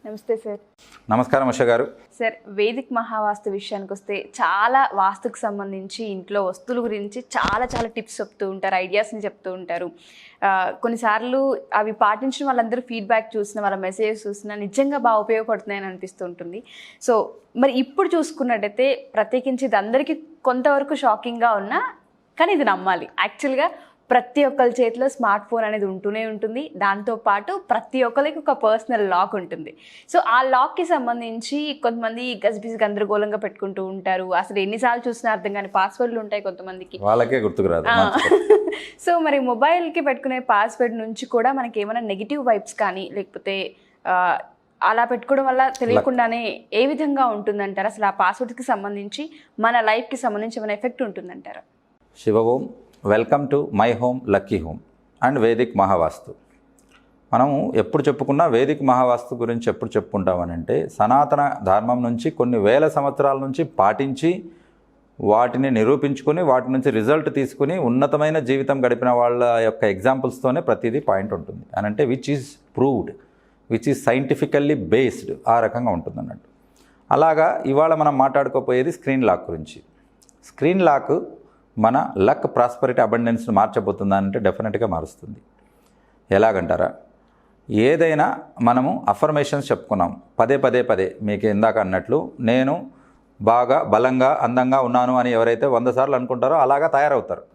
నమస్తే సార్. నమస్కారం ఉష గారు. సార్, వేదిక్ మహావాస్తు విషయానికి వస్తే చాలా వాస్తుకు సంబంధించి ఇంట్లో వస్తువుల గురించి చాలా టిప్స్ చెప్తూ ఉంటారు, ఐడియాస్ని చెప్తూ ఉంటారు. కొన్నిసార్లు అవి పాటించిన వాళ్ళందరూ ఫీడ్బ్యాక్ చూసిన, వాళ్ళ మెసేజెస్ చూసినా నిజంగా బాగా ఉపయోగపడుతున్నాయని అనిపిస్తూ ఉంటుంది. సో మరి ఇప్పుడు చూసుకున్నట్టయితే ప్రత్యేకించి ఇది అందరికీ కొంతవరకు షాకింగ్గా ఉన్నా కానీ ఇది నమ్మాలి. యాక్చువల్గా ప్రతి ఒక్కరి చేతిలో స్మార్ట్ ఫోన్ అనేది ఉంటూనే ఉంటుంది. దాంతోపాటు ప్రతి ఒక్కరికి ఒక పర్సనల్ లాక్ ఉంటుంది. సో ఆ లాక్కి సంబంధించి కొంతమంది గజిబిజి గందరగోళంగా పెట్టుకుంటూ ఉంటారు. అసలు ఎన్నిసార్లు చూసినా అర్థం కాని పాస్వర్డ్లు ఉంటాయి కొంతమందికి, వాళ్ళకే గుర్తుకురాదు. సో మరి మొబైల్కి పెట్టుకునే పాస్వర్డ్ నుంచి కూడా మనకి ఏమైనా నెగిటివ్ వైబ్స్ కానీ లేకపోతే అలా పెట్టుకోవడం వల్ల తెలియకుండానే ఏ విధంగా ఉంటుందంటారు? అసలు ఆ పాస్వర్డ్కి సంబంధించి మన లైఫ్కి సంబంధించి ఏమైనా ఎఫెక్ట్ ఉంటుందంటారా? Shiva Om, welcome to my home lucky home and Vedic Mahavastu. మనము ఎప్పుడు చెప్పుకున్నా వేదిక్ మహావాస్తు గురించి ఎప్పుడు చెప్పుకుంటామనంటే, సనాతన ధర్మం నుంచి కొన్ని వేల సంవత్సరాల నుంచి పాటించి వాటిని నిరూపించుకొని వాటి నుంచి రిజల్ట్ తీసుకుని ఉన్నతమైన జీవితం గడిపిన వాళ్ళ యొక్క ఎగ్జాంపుల్స్తోనే ప్రతిదీ పాయింట్ ఉంటుంది అని అంటే which is proved, which is scientifically based, ఆ రకంగా ఉంటుంది అన్నట్టు. అలాగా ఇవాళ మనం మాట్లాడుకోపోయేది స్క్రీన్ లాక్ గురించి. స్క్రీన్ లాక్ మన లక్, ప్రాస్పరిటీ, అబండెన్స్ని మార్చబోతుందా అంటే డెఫినెట్గా మారుస్తుంది. ఎలాగంటారా, ఏదైనా మనము అఫర్మేషన్స్ చెప్పుకున్నాం పదే మీకు ఇందాక అన్నట్లు, నేను బాగా బలంగా అందంగా ఉన్నాను అని ఎవరైతే 100 సార్లు అనుకుంటారో అలాగా తయారవుతారు.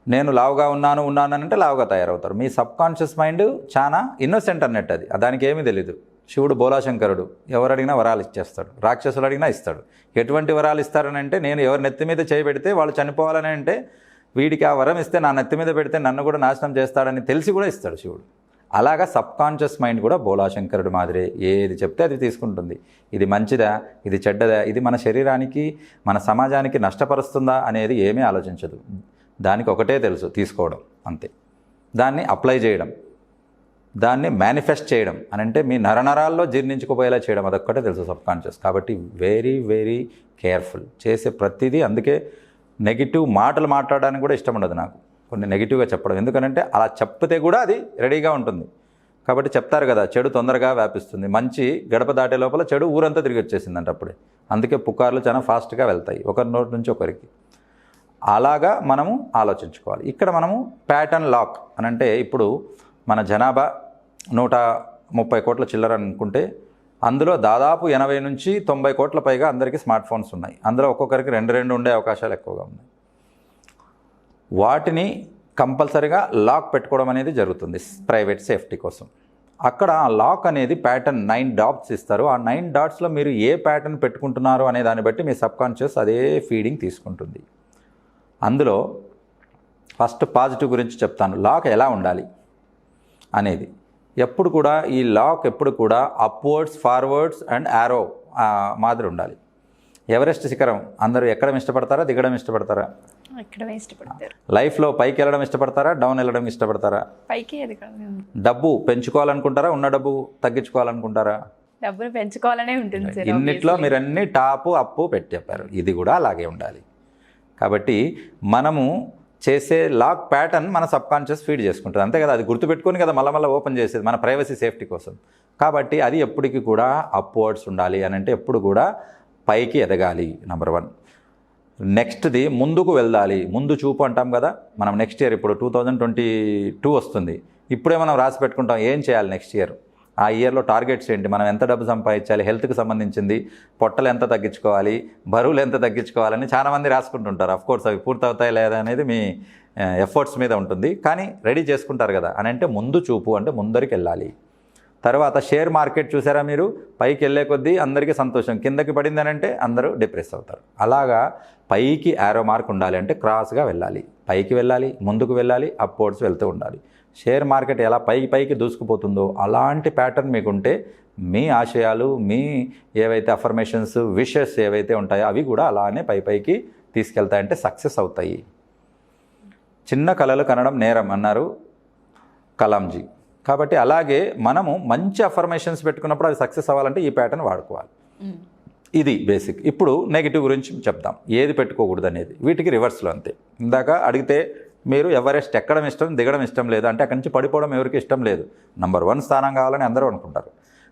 నేను లావుగా ఉన్నాను అంటే లావుగా తయారవుతారు. మీ సబ్కాన్షియస్ మైండ్ చాలా ఇన్నోసెంట్ అన్నట్టు, అది దానికి ఏమీ తెలీదు. శివుడు బోలాశంకరుడు, ఎవరు అడిగినా వరాలు ఇచ్చేస్తాడు, రాక్షసులు అడిగినా ఇస్తాడు. ఎటువంటి వరాలు ఇస్తారని అంటే, నేను ఎవరి నెత్తి మీద చేయి పెడితే వాళ్ళు చనిపోవాలని అంటే వీడికి ఆ వరం ఇస్తే నా నెత్తి మీద పెడితే నన్ను కూడా నాశనం చేస్తాడని తెలిసి కూడా ఇస్తాడు శివుడు. అలాగా సబ్కాన్షియస్ మైండ్ కూడా బోలాశంకరుడు మాదిరే ఏది చెప్తే అది తీసుకుంటుంది. ఇది మంచిదా, ఇది చెడ్డదా, ఇది మన శరీరానికి మన సమాజానికి నష్టపరుస్తుందా అనేది ఏమీ ఆలోచించదు. దానికి ఒకటే తెలుసు, తీసుకోవడం అంతే. దాన్ని అప్లై చేయడం, దాన్ని మేనిఫెస్ట్ చేయడం అని అంటే మీ నరనరాల్లో జీర్ణించుకుపోయేలా చేయడం, అదొక్కటే తెలుసు సబ్కాన్షియస్. కాబట్టి వెరీ కేర్ఫుల్ చేసే ప్రతిదీ. అందుకే నెగిటివ్ మాటలు మాట్లాడడానికి కూడా ఇష్టం ఉండదు నాకు, కొన్ని నెగిటివ్గా చెప్పడం. ఎందుకంటే అలా చెప్తే కూడా అది రెడీగా ఉంటుంది. కాబట్టి చెప్తారు కదా, చెడు తొందరగా వ్యాపిస్తుంది, మంచి గడప దాటే లోపల చెడు ఊరంతా తిరిగి వచ్చేసిందంట అప్పుడే. అందుకే పుకార్లు చాలా ఫాస్ట్గా వెళ్తాయి ఒకరి నోటి నుంచి ఒకరికి. అలాగా మనము ఆలోచించుకోవాలి. ఇక్కడ మనము ప్యాటర్న్ లాక్ అని అంటే, ఇప్పుడు మన జనాభా 130 కోట్ల చిల్లర అనుకుంటే అందులో దాదాపు 80 నుంచి 90 కోట్ల పైగా అందరికీ స్మార్ట్ ఫోన్స్ ఉన్నాయి. అందులో ఒక్కొక్కరికి 2 ఉండే అవకాశాలు ఎక్కువగా ఉన్నాయి. వాటిని కంపల్సరీగా లాక్ పెట్టుకోవడం అనేది జరుగుతుంది ప్రైవేట్ సేఫ్టీ కోసం. అక్కడ ఆ లాక్ అనేది ప్యాటర్న్ 9 డాట్స్ ఇస్తారు. ఆ 9 డాట్స్లో మీరు ఏ ప్యాటర్న్ పెట్టుకుంటున్నారు అనే దాన్ని బట్టి మీ సబ్కాన్షియస్ అదే ఫీడింగ్ తీసుకుంటుంది. అందులో ఫస్ట్ పాజిటివ్ గురించి చెప్తాను. లాక్ ఎలా ఉండాలి అనేది. ఎప్పుడు కూడా ఈ లాక్ ఎప్పుడు కూడా అప్వర్డ్స్, ఫార్వర్డ్స్ అండ్ యారో మాదిరి ఉండాలి. ఎవరెస్ట్ శిఖరం అందరూ ఎక్కడం ఇష్టపడతారా, దిగడం ఇష్టపడతారా? ఎక్కడమే ఇష్టపడతారు. లైఫ్లో పైకి వెళ్ళడం ఇష్టపడతారా, డౌన్ వెళ్ళడం ఇష్టపడతారా? పైకి. డబ్బు పెంచుకోవాలనుకుంటారా, ఉన్న డబ్బు తగ్గించుకోవాలనుకుంటారా? డబ్బులు పెంచుకోవాలనే ఉంటుంది. ఇన్నిట్లో మీరు అన్ని టాపు అప్పు పెట్టి చెప్పారు. ఇది కూడా అలాగే ఉండాలి. కాబట్టి మనము చేసే లాక్ ప్యాటర్న్ మన సబ్కాన్షియస్ ఫీడ్ చేసుకుంటుంది, అంతే కదా. అది గుర్తుపెట్టుకొని కదా మళ్ళీ ఓపెన్ చేసేది మన ప్రైవసీ సేఫ్టీ కోసం. కాబట్టి అది ఎప్పటికీ కూడా అప్వర్డ్స్ ఉండాలి అని అంటే ఎప్పుడు కూడా పైకి ఎదగాలి, నెంబర్ 1. నెక్స్ట్ది ముందుకు వెళ్ళాలి. ముందు చూపు అంటాం కదా మనం. నెక్స్ట్ ఇయర్ ఇప్పుడు 2022 వస్తుంది. ఇప్పుడే మనం రాసి పెట్టుకుంటాం ఏం చేయాలి నెక్స్ట్ ఇయర్. ఆ ఇయర్లో టార్గెట్స్ ఏంటి, మనం ఎంత డబ్బు సంపాదించాలి, హెల్త్కి సంబంధించింది, పొట్టలు ఎంత తగ్గించుకోవాలి, బరువులు ఎంత తగ్గించుకోవాలని చాలామంది రాసుకుంటుంటారు. అఫ్కోర్స్ అవి పూర్తవుతాయి లేదా అనేది మీ ఎఫర్ట్స్ మీద ఉంటుంది, కానీ రెడీ చేసుకుంటారు కదా. అని అంటే ముందు చూపు అంటే ముందరికి వెళ్ళాలి. తర్వాత షేర్ మార్కెట్ చూసారా మీరు, పైకి వెళ్ళే కొద్దీ అందరికీ సంతోషం, కిందకి పడింది అని అంటే అందరూ డిప్రెస్ అవుతారు. అలాగా పైకి యారో మార్క్ ఉండాలి అంటే క్రాస్గా వెళ్ళాలి, పైకి వెళ్ళాలి, ముందుకు వెళ్ళాలి, అప్వర్డ్స్ వెళ్తూ ఉండాలి. షేర్ మార్కెట్ ఎలా పైకి దూసుకుపోతుందో అలాంటి ప్యాటర్న్ మీకుంటే మీ ఆశయాలు, మీ ఏవైతే అఫర్మేషన్స్, విషెస్ ఏవైతే ఉంటాయో అవి కూడా అలానే పైకి తీసుకెళ్తాయంటే సక్సెస్ అవుతాయి. చిన్న కలలు కనడం నేరం అన్నారు కలాంజీ. కాబట్టి అలాగే మనము మంచి అఫర్మేషన్స్ పెట్టుకున్నప్పుడు అవి సక్సెస్ అవ్వాలంటే ఈ ప్యాటర్న్ వాడుకోవాలి. ఇది బేసిక్. ఇప్పుడు నెగిటివ్ గురించి చెప్దాం, ఏది పెట్టుకోకూడదు అనేది. వీటికి రివర్స్లో అంతే. ఇందాక అడిగితే మీరు ఎవరెస్ట్ ఎక్కడం ఇష్టం, దిగడం ఇష్టం లేదు అంటే అక్కడి నుంచి పడిపోవడం ఎవరికి ఇష్టం లేదు. నంబర్ 1 స్థానం కావాలని అందరూ అనుకుంటారు.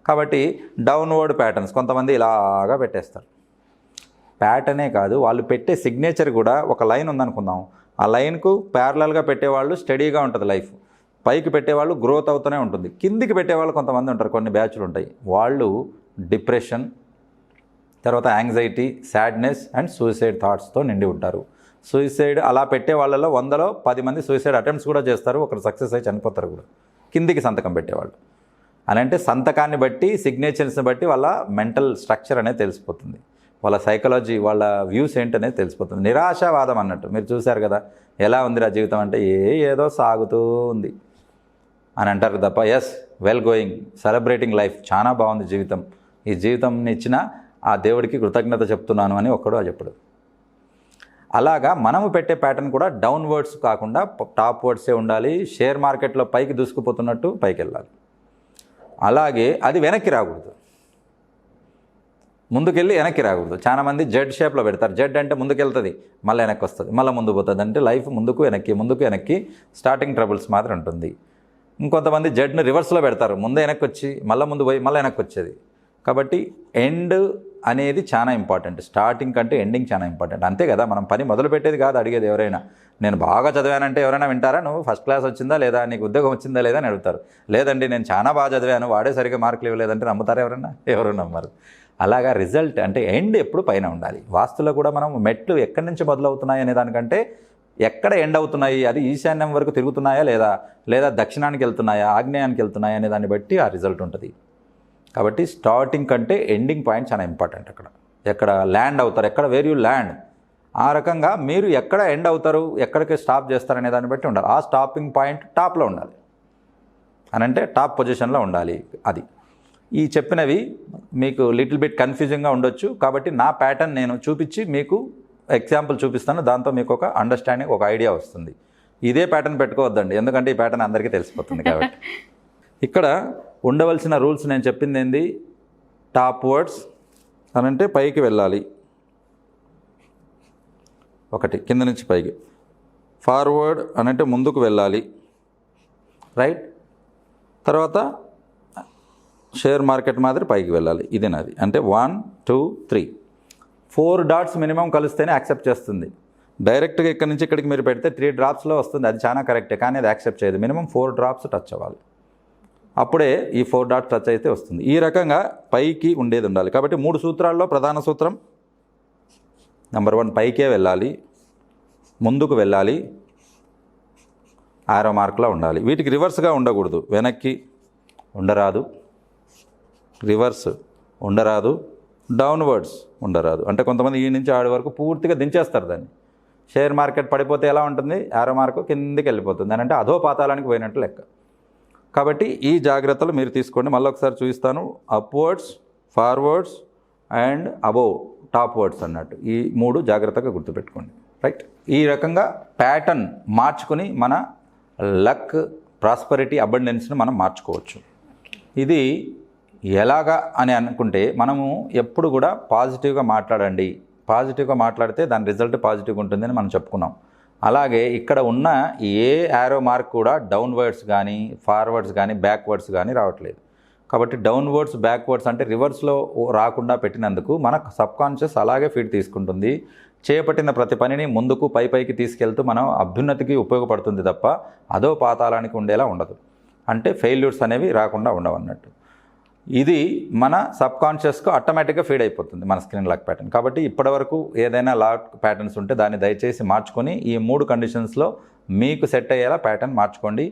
కాబట్టి డౌన్వర్డ్ ప్యాటర్న్స్ కొంతమంది ఇలాగా పెట్టేస్తారు. ప్యాటర్నే కాదు, వాళ్ళు పెట్టే సిగ్నేచర్ కూడా ఒక లైన్ ఉందనుకుందాం, ఆ లైన్కు ప్యారలల్గా పెట్టేవాళ్ళు స్టడీగా ఉంటుంది లైఫ్, పైకి పెట్టేవాళ్ళు గ్రోత్ అవుతూనే ఉంటుంది, కిందికి పెట్టేవాళ్ళు కొంతమంది ఉంటారు, కొన్ని బ్యాచ్లు ఉంటాయి, వాళ్ళు డిప్రెషన్, తర్వాత యాంగ్జైటీ, సాడ్నెస్ అండ్ సూసైడ్ థాట్స్తో నిండి ఉంటారు. సూసైడ్ అలా పెట్టే వాళ్ళలో 100లో 10 మంది సూసైడ్ అటెంప్ట్స్ కూడా చేస్తారు, ఒకరు సక్సెస్ అయి చనిపోతారు కూడా, కిందికి సంతకం పెట్టేవాళ్ళు. అని అంటే సంతకాన్ని బట్టి, సిగ్నేచర్స్ని బట్టి వాళ్ళ మెంటల్ స్ట్రక్చర్ అనేది తెలిసిపోతుంది, వాళ్ళ సైకాలజీ, వాళ్ళ వ్యూస్ ఏంటనేది తెలిసిపోతుంది. నిరాశావాదం అన్నట్టు మీరు చూశారు కదా, ఎలా ఉంది ఆ జీవితం అంటే ఏదో సాగుతూ ఉంది అని అంటారు తప్ప as well going, celebrating life, చాలా బాగుంది జీవితం, ఈ జీవితం ఇచ్చిన ఆ దేవుడికి కృతజ్ఞత చెప్తున్నాను అని ఒక్కడు చెప్పడు. అలాగా మనము పెట్టే ప్యాటర్న్ కూడా డౌన్ వర్డ్స్ కాకుండా టాప్ వర్డ్సే ఉండాలి. షేర్ మార్కెట్లో పైకి దూసుకుపోతున్నట్టు పైకి వెళ్ళాలి. అలాగే అది వెనక్కి రాకూడదు, ముందుకెళ్ళి వెనక్కి రాకూడదు. చాలామంది జెడ్ షేప్లో పెడతారు. జెడ్ అంటే ముందుకెళ్తుంది, మళ్ళీ వెనక్కి వస్తుంది, మళ్ళీ ముందు పోతుంది. అంటే లైఫ్ ముందుకు వెనక్కి స్టార్టింగ్ ట్రబుల్స్ మాత్రం ఉంటుంది. ఇంకొంతమంది జెడ్ని రివర్స్లో పెడతారు, ముందే వెనక్కి వచ్చి మళ్ళీ ముందు పోయి మళ్ళీ వెనక్కి వచ్చేది. కాబట్టి ఎండ్ అనేది చాలా ఇంపార్టెంట్, స్టార్టింగ్ కంటే ఎండింగ్ చాలా ఇంపార్టెంట్. అంతే కదా, మనం పని మొదలు పెట్టేది కాదు అడిగేది. ఎవరైనా నేను బాగా చదివానంటే ఎవరైనా వింటారా? నువ్వు ఫస్ట్ క్లాస్ వచ్చిందా లేదా, నీకు ఉద్యోగం వచ్చిందా లేదా అని అడుగుతారు. లేదండి నేను చాలా బాగా చదివాను, వాడే సరిగ్గా మార్కులు ఇవ్వలేదంటే నమ్ముతారా ఎవరన్నా? ఎవరు నమ్మరు. అలాగా రిజల్ట్ అంటే ఎండ్ ఎప్పుడు పైన ఉండాలి. వాస్తులో కూడా మనం మెట్లు ఎక్కడి నుంచి మొదలవుతున్నాయి అనే దానికంటే ఎక్కడ ఎండ్ అవుతున్నాయి, అది ఈశాన్యం వరకు తిరుగుతున్నాయా లేదా దక్షిణానికి వెళ్తున్నాయా, ఆగ్నేయానికి వెళ్తున్నాయా అనే దాన్ని బట్టి ఆ రిజల్ట్ ఉంటుంది. కాబట్టి స్టార్టింగ్ కంటే ఎండింగ్ పాయింట్ చాలా ఇంపార్టెంట్. ఎక్కడ ల్యాండ్ అవుతారు, ఎక్కడ వేర్ యూ ల్యాండ్, ఆ రకంగా మీరు ఎక్కడ ఎండ్ అవుతారు, ఎక్కడికి స్టాప్ చేస్తారనే దాన్ని బట్టి ఉండాలి. ఆ స్టాపింగ్ పాయింట్ టాప్లో ఉండాలి, అని అంటే టాప్ పొజిషన్లో ఉండాలి. అది ఈ చెప్పినవి మీకు లిటిల్ బిట్ కన్ఫ్యూజింగ్గా ఉండొచ్చు. కాబట్టి నా ప్యాటర్న్ నేను చూపించి మీకు ఎగ్జాంపుల్ చూపిస్తాను, దాంతో మీకు ఒక అండర్స్టాండింగ్, ఒక ఐడియా వస్తుంది. ఇదే ప్యాటర్న్ పెట్టుకోవద్దండి, ఎందుకంటే ఈ ప్యాటర్న్ అందరికీ తెలిసిపోతుంది. కాబట్టి ఇక్కడ ఉండవలసిన రూల్స్ నేను చెప్పింది ఏంది, టాప్ వర్డ్స్ అనంటే పైకి వెళ్ళాలి, ఒకటి కింద నుంచి పైకి. ఫార్వర్డ్ అనంటే ముందుకు వెళ్ళాలి, రైట్. తర్వాత షేర్ మార్కెట్ మాదిరి పైకి వెళ్ళాలి, ఇది నాది. అంటే 1 2 3 4 డాట్స్ మినిమం కలిస్తేనే యాక్సెప్ట్ చేస్తుంది. డైరెక్ట్గా ఇక్కడి నుంచి ఇక్కడికి మీరు పెడితే 3 డ్రాప్స్లో వస్తుంది, అది చాలా కరెక్టే, కానీ అది యాక్సెప్ట్ చేయదు. మినిమం 4 డ్రాప్స్ టచ్ అవ్వాలి, అప్పుడే ఈ 4 డాట్స్ టచ్ అయితే వస్తుంది. ఈ రకంగా పైకి ఉండేది ఉండాలి. కాబట్టి 3 సూత్రాల్లో ప్రధాన సూత్రం నెంబర్ 1 పైకే వెళ్ళాలి, ముందుకు వెళ్ళాలి, ఆరో మార్క్లో ఉండాలి. వీటికి రివర్స్గా ఉండకూడదు, వెనక్కి ఉండరాదు, రివర్స్ ఉండరాదు, డౌన్వర్డ్స్ ఉండరాదు. అంటే కొంతమంది ఈ నుంచి ఆడి వరకు పూర్తిగా దించేస్తారు దాన్ని. షేర్ మార్కెట్ పడిపోతే ఎలా ఉంటుంది, ఆరో మార్కు కిందికి వెళ్ళిపోతుంది, అని అంటే అధో పాతాళానికి పోయినట్టు లెక్క. కాబట్టి ఈ జాగ్రత్తలు మీరు తీసుకోండి. మళ్ళీ ఒకసారి చూపిస్తాను. Upwards, forwards and above top words అన్నట్టు ఈ 3 జాగ్రత్తగా గుర్తుపెట్టుకోండి, రైట్. ఈ రకంగా ప్యాటర్న్ మార్చుకొని మన లక్, ప్రాస్పరిటీ, అబండెన్స్ని మనం మార్చుకోవచ్చు. ఇది ఎలాగా అని అనుకుంటే మనము ఎప్పుడు కూడా పాజిటివ్గా మాట్లాడండి. పాజిటివ్గా మాట్లాడితే దాని రిజల్ట్ పాజిటివ్గా ఉంటుందని మనం చెప్పుకున్నాం. అలాగే ఇక్కడ ఉన్న ఏ యారో మార్క్ కూడా డౌన్వర్డ్స్ కానీ, ఫార్వర్డ్స్ కానీ, బ్యాక్వర్డ్స్ కానీ రావట్లేదు. కాబట్టి డౌన్వర్డ్స్, బ్యాక్వర్డ్స్ అంటే రివర్స్లో రాకుండా పెట్టినందుకు మన సబ్కాన్షియస్ అలాగే ఫీడ్ తీసుకుంటుంది. చేపట్టిన ప్రతి పనిని ముందుకు పైకి తీసుకెళ్తూ మనం అభ్యున్నతికి ఉపయోగపడుతుంది తప్ప అదో పాతాళానికి ఉండేలా ఉండదు. అంటే ఫెయిల్యూర్స్ అనేవి రాకుండా ఉండవన్నట్టు. ఇది మన సబ్కాన్షియస్కు ఆటోమేటిక్గా ఫీడ్ అయిపోతుంది మన స్క్రీన్ లాక్ ప్యాటర్న్. కాబట్టి ఇప్పటివరకు ఏదైనా లాక్ ప్యాటర్న్స్ ఉంటే దాన్ని దయచేసి మార్చుకొని ఈ 3 కండిషన్స్లో మీకు సెట్ అయ్యేలా ప్యాటర్న్ మార్చుకోండి.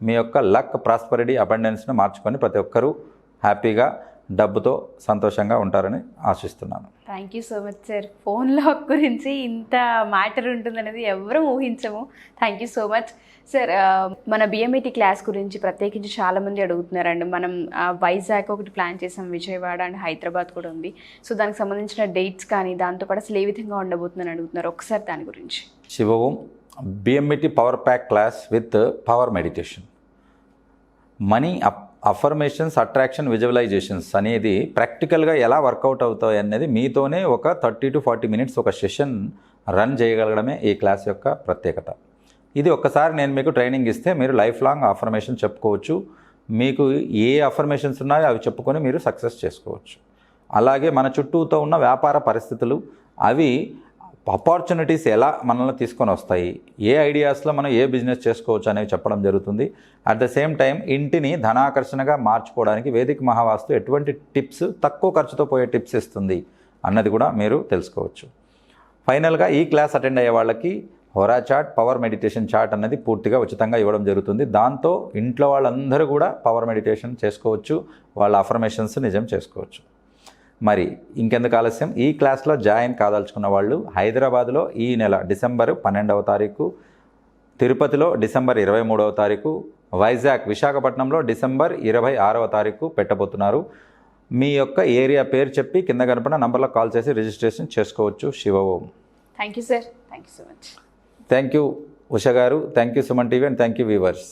మీ యొక్క లక్, ప్రాస్పరిటీ, అబండెన్స్ను మార్చుకొని ప్రతి ఒక్కరూ హ్యాపీగా, డబ్బుతో సంతోషంగా ఉంటారని ఆశిస్తున్నాను. Thank you so much sir. Phone lock గురించి ఇంత మ్యాటర్ ఉంటుందనేది ఎవరూ ఊహించము. Thank you so much sir. మన బిఎంఈటీ క్లాస్ గురించి ప్రత్యేకించి చాలామంది అడుగుతున్నారండి. మనం వైజాగ్ ఒకటి ప్లాన్ చేసాం, విజయవాడ అండ్ హైదరాబాద్ కూడా ఉంది. సో దానికి సంబంధించిన డేట్స్ కానీ దాంతోపాటు అసలు ఏ విధంగా ఉండబోతుందని అడుగుతున్నారు. ఒకసారి దాని గురించి. Shivom BMET power pack class with power meditation. Money affirmations, attraction, visualizations అనేది ప్రాక్టికల్గా ఎలా వర్కౌట్ అవుతాయి అనేది మీతోనే ఒక 30 to 40 minutes ఒక సెషన్ రన్ చేయగలగడమే ఈ క్లాస్ యొక్క ప్రత్యేకత. ఇది ఒక్కసారి నేను మీకు ట్రైనింగ్ ఇస్తే మీరు లైఫ్ లాంగ్ అఫర్మేషన్ చెప్పుకోవచ్చు. మీకు ఏ అఫర్మేషన్స్ ఉన్నాయో అవి చెప్పుకొని మీరు సక్సెస్ చేసుకోవచ్చు. అలాగే మన చుట్టూతో ఉన్న వ్యాపార పరిస్థితులు, అవి ఆపర్చునిటీస్ ఎలా మనల్ని తీసుకొని వస్తాయి, ఏ ఐడియాస్లో మనం ఏ బిజినెస్ చేసుకోవచ్చు అనేవి చెప్పడం జరుగుతుంది. అట్ ద సేమ్ టైం ఇంటిని ధనాకర్షణగా మార్చుకోవడానికి వేదిక్ మహావాస్తు ఎటువంటి టిప్స్, తక్కువ ఖర్చుతో పోయే టిప్స్ ఇస్తుంది అన్నది కూడా మీరు తెలుసుకోవచ్చు. ఫైనల్గా ఈ క్లాస్ అటెండ్ అయ్యే వాళ్ళకి హోరా చార్ట్, పవర్ మెడిటేషన్ చార్ట్ అన్నది పూర్తిగా ఉచితంగా ఇవ్వడం జరుగుతుంది. దాంతో ఇంట్లో వాళ్ళందరూ కూడా పవర్ మెడిటేషన్ చేసుకోవచ్చు, వాళ్ళ అఫర్మేషన్స్ నిజం చేసుకోవచ్చు. మరి ఇంకెందుకు ఆలస్యం, ఈ క్లాస్లో జాయిన్ కాదలుచుకున్న వాళ్ళు హైదరాబాద్లో ఈ నెల డిసెంబర్ 12వ తారీఖు, తిరుపతిలో డిసెంబర్ 23వ తారీఖు, వైజాగ్ విశాఖపట్నంలో డిసెంబర్ 26వ తారీఖు పెట్టబోతున్నారు. మీ యొక్క ఏరియా పేరు చెప్పి కింద కనపడిన నంబర్లో కాల్ చేసి రిజిస్ట్రేషన్ చేసుకోవచ్చు. Shiva Om. Thank you sir, thank you so much. Thank you Usha garu, thank you Suman TV and thank you viewers.